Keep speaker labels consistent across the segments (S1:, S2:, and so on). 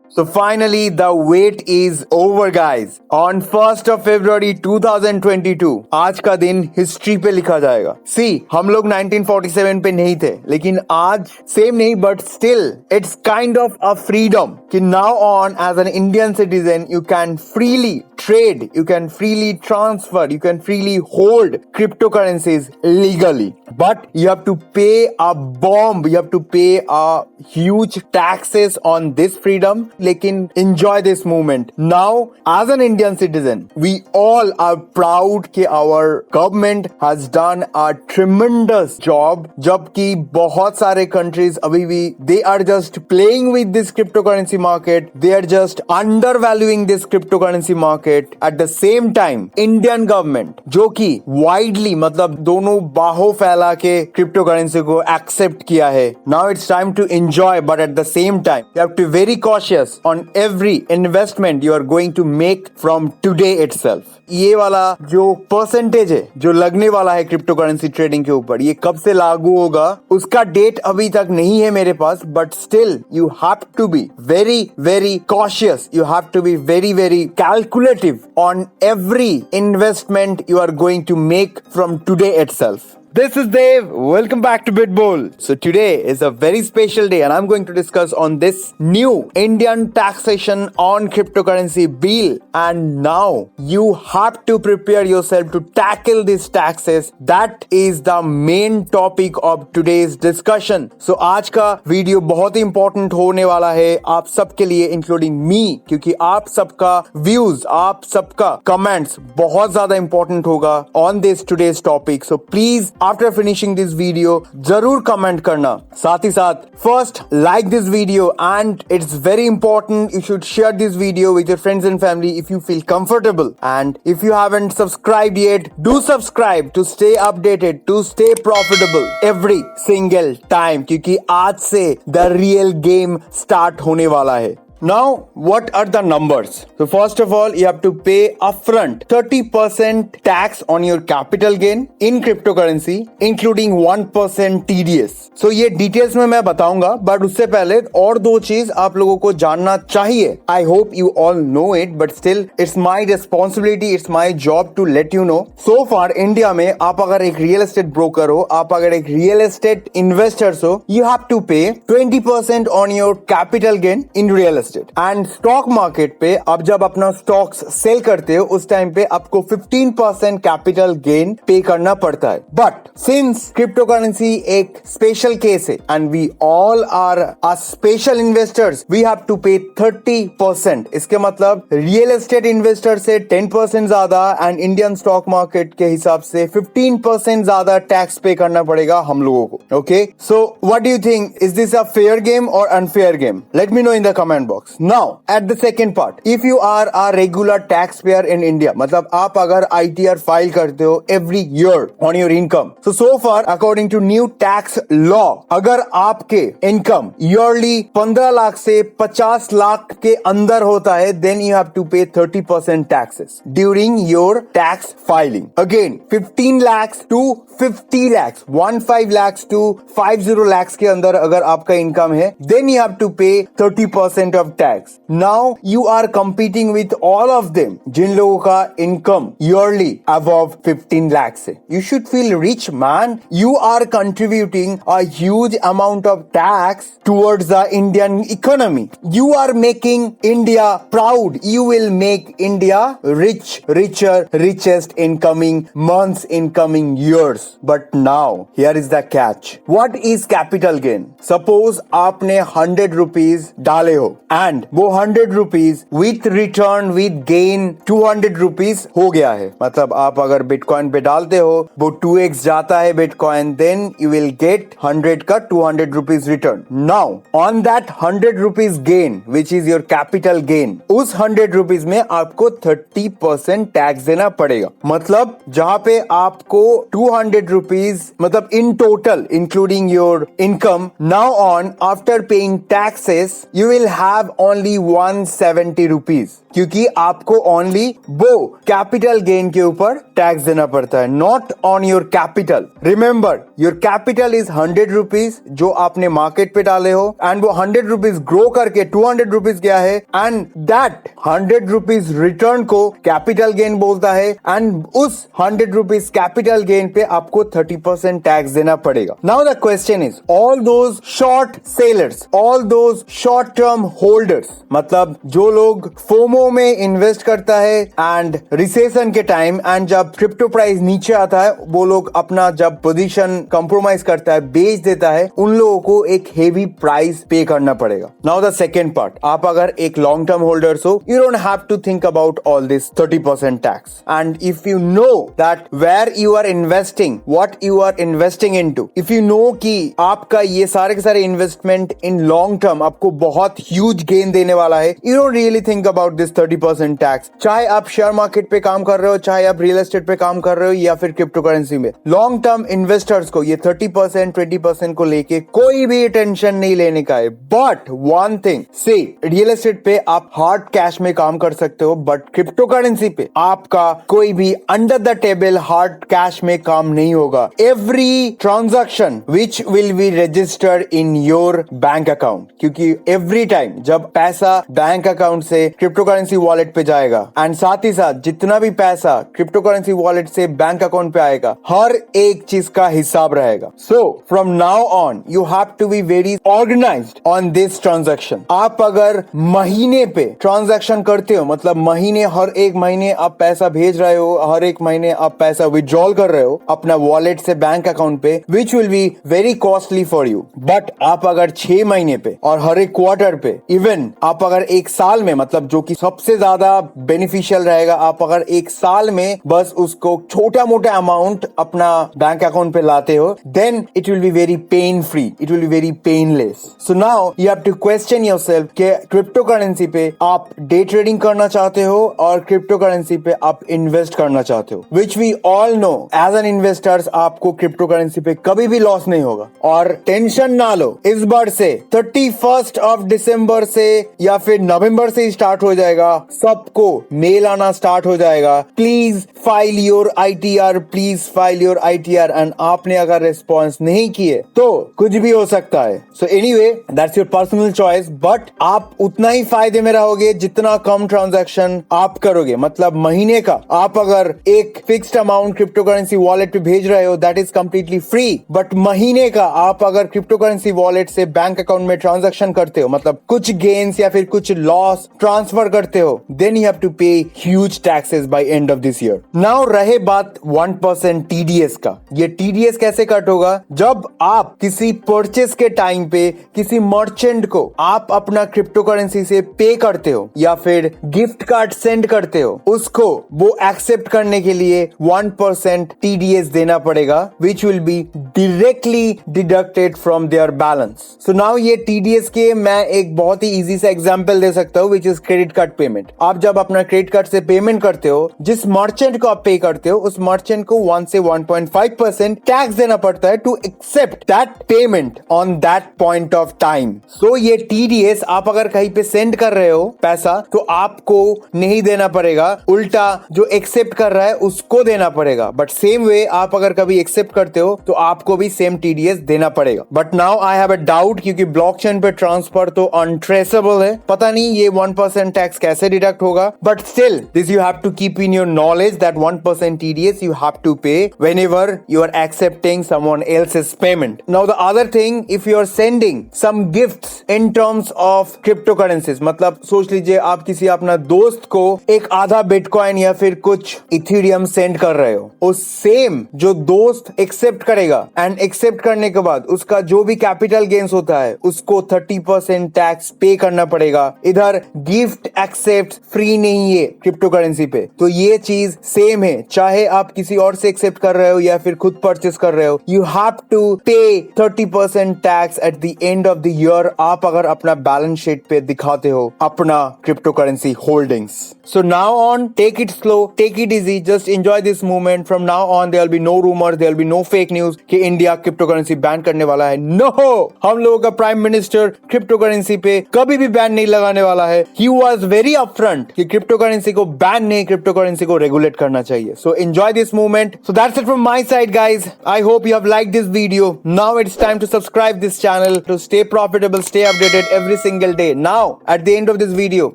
S1: So finally, the wait is over, guys. On 1st of February 2022, आज का दिन history पे लिखा जाएगा. See, हम लोग 1947 पे नहीं थे, लेकिन आज सेम नहीं, but still, it's kind of a freedom कि now on as an Indian citizen, you can freely trade, you can freely transfer, you can freely hold cryptocurrencies legally. But you have to pay a bomb, you have to pay a huge taxes on this freedom. लेकिन enjoy this moment. Now, as an Indian citizen, we all are proud कि our government has done a tremendous job. जबकि बहुत सारे countries अभी भी they are just playing with this cryptocurrency market. They are just undervaluing this cryptocurrency market. At the same time, Indian government जो कि widely मतलब दोनों बाहों फैला के cryptocurrency को accept किया है. Now it's time to enjoy, but at the same time, you have to be very cautious on every investment you are going to make from today itself. ये वाला जो परसेंटेज है जो लगने वाला है क्रिप्टोकरेंसी ट्रेडिंग के ऊपर, ये कब से लागू होगा उसका डेट अभी तक नहीं है मेरे पास, but still you have to be very very cautious, you have to be very very calculative on every investment you are going to make from today itself. This is Dev. Welcome back to BitBowl. So today is a very special day and I'm going to discuss on this new Indian taxation on cryptocurrency bill. And now you have to prepare yourself to tackle these taxes. That is the main topic of today's discussion. So आज का video बहुत ही important होने वाला है आप सबके लिए, including me, क्योंकि आप सबका views, आप सबका comments बहुत ज़्यादा important होगा on this today's topic. So please after finishing this video जरूर कमेंट करना. साथ ही साथ first like this video and it's very important you should share this video with your friends and family if you feel comfortable. And if you haven't subscribed yet, do subscribe to stay updated, to stay profitable every single time, क्योंकि आज से the real game start होने वाला है. Now, what are the numbers? So first of all, you have to pay upfront 30% tax on your capital gain in cryptocurrency, including 1% TDS. So ये details में मैं बताऊंगा, but उससे पहले और दो चीज आप लोगों को जानना चाहिए. I hope you all know it, but still it's my responsibility, it's my job to let you know. So far, India में आप अगर एक real estate broker हो, आप अगर एक real estate investors हो, you have to pay 20% on your capital gain in real estate. And stock market पे आप जब अपना स्टॉक्स सेल करते हो उस टाइम पे आपको 15% कैपिटल गेन पे करना पड़ता है. बट सिंस क्रिप्टोकरेंसी एक स्पेशल केस है and we all are a special investors, we have to pay 30%. इसके मतलब रियल एस्टेट इन्वेस्टर से 10% ज्यादा एंड इंडियन स्टॉक मार्केट के हिसाब से 15% ज्यादा टैक्स पे करना पड़ेगा हम लोगों को. Okay, so what do you think, is this a fair game और unfair game? Let me know in the comment box. Now, at the second part, if you are a regular taxpayer in India, मतलब आप अगर ITR file करते हो every year on your income, so far according to new tax law, अगर आपके income yearly 15 lakh से 50 लाख के अंदर होता है, then you have to pay 30% taxes during your tax filing. Again, 15 lakhs to 50 lakhs, 15 lakhs to 50 lakhs के अंदर अगर आपका income है, then you have to pay 30% of tax. Now you are competing with all of them जिन लोगों का income yearly above 15 lakhs है. You should feel rich, man. You are contributing a huge amount of tax towards the Indian economy. You are making India proud. You will make India rich, richer, richest in coming months, in coming years. But now here is the catch. What is capital gain? Suppose आपने 100 rupees डाले हो and वो 100 rupees with return with gain 200 rupees हो गया है. मतलब आप अगर बिटकॉइन पे डालते हो वो 2x जाता है bitcoin, then you will get 100 का 200 rupees return. Now on that 100 rupees gain which is your capital gain, उस 100 रुपीज में आपको 30% टैक्स देना पड़ेगा. मतलब जहां पे आपको 200 रुपीज मतलब in total including your income, now on after paying taxes you will have only 170 rupees. क्योंकि आपको ओनली वो कैपिटल गेन के ऊपर टैक्स देना पड़ता है, not on your capital. Remember, your capital is 100 rupees जो आपने मार्केट पे डाले हो, एंड वो 100 रुपीज ग्रो करके 200 रुपीज गया है, एंड दैट 100 रुपीज रिटर्न को कैपिटल गेन बोलता है, एंड उस 100 रुपीज कैपिटल गेन पे आपको 30% टैक्स देना पड़ेगा। Now the question is, all those short sellers, all those short term holders, मतलब जो लोग फोमो में इन्वेस्ट करता है एंड रिसेशन के टाइम, एंड जब क्रिप्टो प्राइस नीचे आता है वो लोग अपना जब पोजीशन कंप्रोमाइज करता है, बेच देता है, उन लोगों को एक हेवी प्राइस पे करना पड़ेगा। नाउ द सेकेंड पार्ट, आप अगर एक लॉन्ग टर्म होल्डर्स हो, you don't have to think about all this 30% tax, and if you know that where you are investing, what you are investing into, if you know कि आपका ये सारे के सारे इन्वेस्टमेंट इन लॉन्ग टर्म आपको बहुत huge gain देने वाला है, you don't really think about this 30% tax. चाहे आप शेयर मार्केट पे काम कर रहे हो, चाहे आप रियल एस्टेट पे काम कर रहे हो, या फिर क्रिप्टो करेंसी में, लॉन्ग टर्म इन्वेस्टर्स को ये 30% 20% को लेके कोई भी टेंशन नहीं लेने का है। But one thing, see real estate पे आप हार्ड कैश में काम कर सकते हो, बट क्रिप्टो करेंसी पे आपका कोई भी under the table hard cash में काम नहीं होगा। Every transaction which will be registered in your bank account, क्योंकि एवरी टाइम जब पैसा बैंक अकाउंट से क्रिप्टो करेंसी वॉलेट पे जाएगा, एंड साथ ही साथ जितना भी पैसा क्रिप्टो करेंसी वॉलेट से बैंक अकाउंट पे आएगा, हर एक चीज का हिसाब रहेगा। So from now on you have to be very organised on this transaction. आप अगर महीने पे ट्रांजैक्शन करते हो, मतलब महीने, हर एक महीने आप पैसा भेज रहे हो, हर एक महीने आप पैसा विड्रॉल कर रहे हो अपना वॉलेट से बैंक अकाउंट पे, विच will be very costly for you. But आप अगर 6 महीने पे और हर एक क्वार्टर पे, इवन आप अगर एक साल में, मतलब जो कि सबसे ज्यादा बेनिफिशियल रहेगा, आप अगर एक साल में बस उसको छोटा मोटा अमाउंट अपना बैंक अकाउंट पे लाते हो, then it will be very pain free, it will be very painless. So now you have to question yourself कि क्रिप्टो करेंसी पे आप डे ट्रेडिंग करना चाहते हो और क्रिप्टो करेंसी पे आप इन्वेस्ट करना चाहते हो, which we all know as an investors आपको क्रिप्टो करेंसी पे कभी भी लॉस नहीं होगा। और टेंशन ना लो, इस बार से 31 ऑफ दिसंबर से या फिर नवंबर से स्टार्ट हो जाएगा, सबको मेल आना स्टार्ट हो जाएगा, please file your ITR, please file your ITR, and आपने अगर रिस्पॉन्स नहीं किए तो कुछ भी हो सकता है। So anyway, that's your personal choice, but आप उतना ही फायदे में रहोगे जितना कम ट्रांजैक्शन आप करोगे। मतलब महीने का आप अगर एक fixed amount crypto currency wallet पे भेज रहे हो, that is completely free, but महीने का आप अगर क्रिप्टो करेंसी वॉलेट से बैंक अकाउंट में ट्रांजैक्शन करते हो, मतलब कुछ गेन्स या फिर कुछ लॉस ट्रांसफर करते हो, then you have to pay huge taxes by end of this year. Now रहे बात 1% TDS का, ये TDS कैसे कट होगा? जब आप किसी परचेस के टाइम पे किसी मर्चेंट को आप अपना क्रिप्टो करेंसी से पे करते हो या फिर गिफ्ट कार्ड सेंड करते हो, उसको वो एक्सेप्ट करने के लिए 1% TDS देना पड़ेगा, विच will be directly deducted from their balance. So now ये TDS के मैं एक बहुत ही इजी सा एग्जांपल दे सकता हूँ, which is credit card payment. आप जब अपना क्रेडिट कार्ड से पेमेंट करते हो, जिस मर्चेंट को आप पे करते हो, उस मर्चेंट को 1 से 1.5% टैक्स देना पड़ता है to accept that payment on that point of time. So ये TDS आप अगर कहीं पे सेंड कर रहे हो पैसा, तो आपको नहीं देना पड़ेगा, उल्टा जो एक्सेप्ट कर रहा है उसको देना पड़ेगा। बट सेम वे आप अगर कभी एक्सेप्ट करते हो तो आपको भी सेम TDS देना पड़ेगा। But now I have a doubt, क्योंकि ब्लॉकचेन पे ट्रांसफर तो अनट्रेसेबल है, पता नहीं ये 1% टैक्स कैसे डिडक्ट होगा। But still this you have to keep in your knowledge that 1% TDS you have to pay whenever you are accepting someone else's payment. Now the other thing, if you are sending some gifts in terms of cryptocurrencies, मतलब सोच लीजिए आप किसी अपना दोस्त को एक आधा बिटकॉइन या फिर कुछ इथेरियम सेंड कर रहे हो, उस सेम जो दोस्त एक्सेप्ट करेगा एंड एक्सेप्ट करने के बाद उसका जो भी कैपिटल गेन्स होता है उसको 30% टैक्स पे करना पड़ेगा। इधर गिफ्ट एक्सेप्ट फ्री नहीं है क्रिप्टो करेंसी पे, तो ये चीज सेम है, चाहे आप किसी और से एक्सेप्ट कर रहे हो या फिर खुद परचेस कर रहे हो, you have to pay 30% tax at the end of the year, आप अगर अपना बैलेंस शीट पे दिखाते हो अपना crypto currency holdings. So now on take it slow, take it easy, just enjoy this movement. From now on there will be no rumour, there will be no fake news कि India crypto currency ban करने वाला है। No, हम लोगों का prime minister crypto currency पे कभी भी बैन नहीं लगाने वाला है। ही वाज वेरी अपफ्रंट कि क्रिप्टो करेंसी को बैन नहीं, क्रिप्टो करेंसी को रेगुलेट करना चाहिए. So enjoy this movement. So that's it from my side guys. I hope you have liked this video. Now it's time to subscribe this channel to stay profitable, stay updated every single day. Now at the end of this video,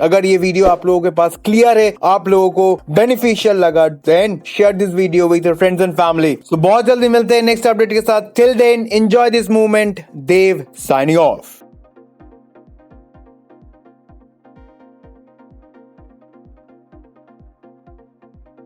S1: अगर ये video आप लोगों के पास clear है, आप लोगों को beneficial लगा, then share this video with your friends and family. So बहुत जल्दी मिलते हैं नेक्स्ट अपडेट के साथ. Till then enjoy this movement. Dev signing of.